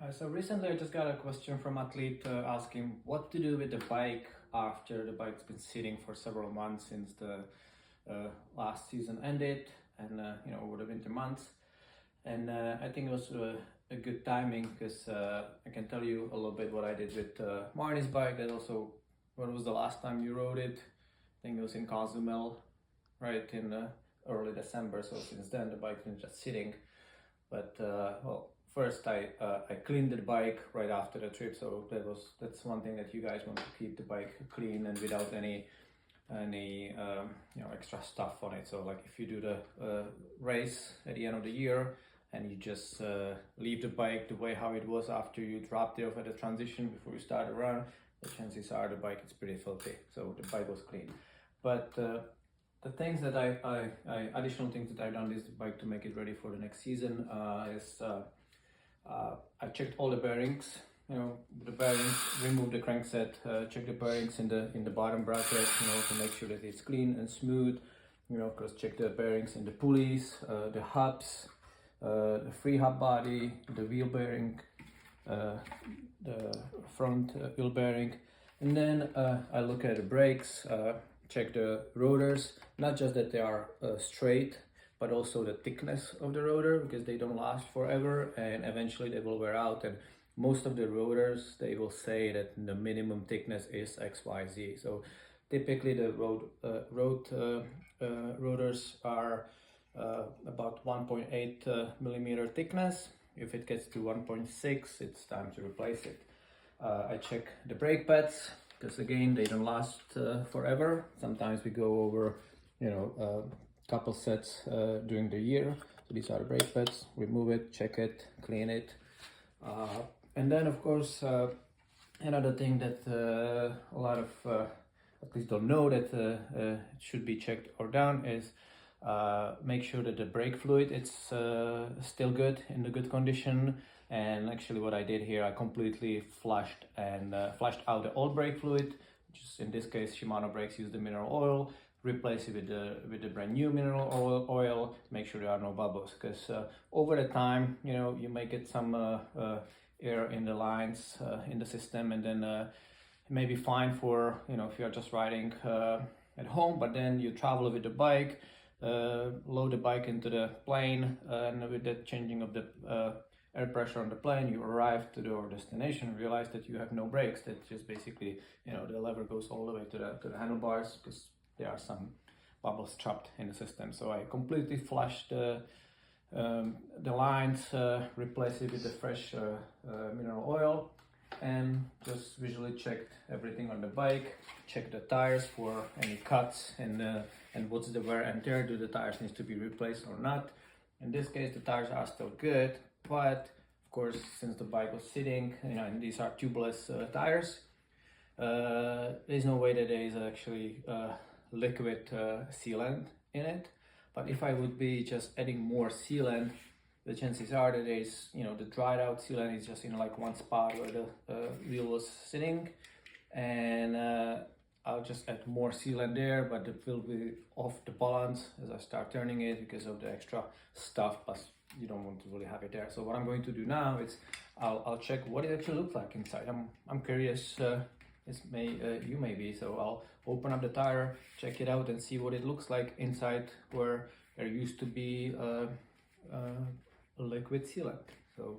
So recently I just got a question from athlete asking what to do with the bike after the bike's been sitting for several months since the last season ended and over the winter months. And I think it was a good timing because I can tell you a little bit what I did with Marnie's bike. That also, when was the last time you rode it? I think it was in Cozumel, right, in early December. So since then the bike's been just sitting. But well, first I cleaned the bike right after the trip, so that's one thing that you guys want to keep the bike clean and without any extra stuff on it. So like if you do the race at the end of the year and you just leave the bike the way how it was after you dropped it off at the transition before you start a run, the chances are the bike is pretty filthy. So the bike was clean, but the things that additional things that I've done this bike to make it ready for the next season is I checked all the bearings, the bearings, removed the crankset, check the bearings in the bottom bracket, to make sure that it's clean and smooth. Of course, check the bearings in the pulleys, the hubs, the free hub body, the wheel bearing, the front wheel bearing, and then I look at the brakes. Check the rotors, not just that they are straight, but also the thickness of the rotor, because they don't last forever and eventually they will wear out. And most of the rotors, they will say that the minimum thickness is XYZ. So typically the rotors are about 1.8 millimeter thickness. If it gets to 1.6, it's time to replace it. I check the brake pads, because again, they don't last forever. Sometimes we go over, a couple sets during the year. So these are the brake pads. Remove it, check it, clean it. And then, of course, another thing that a lot of athletes don't know that it should be checked or done is make sure that the brake fluid is still good, in the good condition. And actually what I did here, I completely flushed out the old brake fluid, which is in this case Shimano brakes use the mineral oil, replace it with the brand new mineral oil, make sure there are no bubbles, because over the time, you may get some air in the lines in the system, and then it may be fine for, if you're just riding at home, but then you travel with the bike, load the bike into the plane, and with the changing of the air pressure on the plane, you arrive to your destination, realize that you have no brakes, that just basically, the lever goes all the way to the handlebars, because there are some bubbles trapped in the system. So I completely flushed the lines, replaced it with the fresh mineral oil, and just visually checked everything on the bike, checked the tires for any cuts, and what's the wear and tear, do the tires need to be replaced or not. In this case, the tires are still good, but of course, since the bike was sitting, and these are tubeless tires, there's no way that there is actually liquid sealant in it. But if I would be just adding more sealant, the chances are that there's, the dried out sealant is just in like one spot where the wheel was sitting, and I'll just add more sealant there, but it will be off the balance as I start turning it because of the extra stuff, plus you don't want to really have it there. So what I'm going to do now is I'll check what it actually looks like inside. I'm curious, you may be, so I'll open up the tire, check it out, and see what it looks like inside where there used to be a liquid sealant. So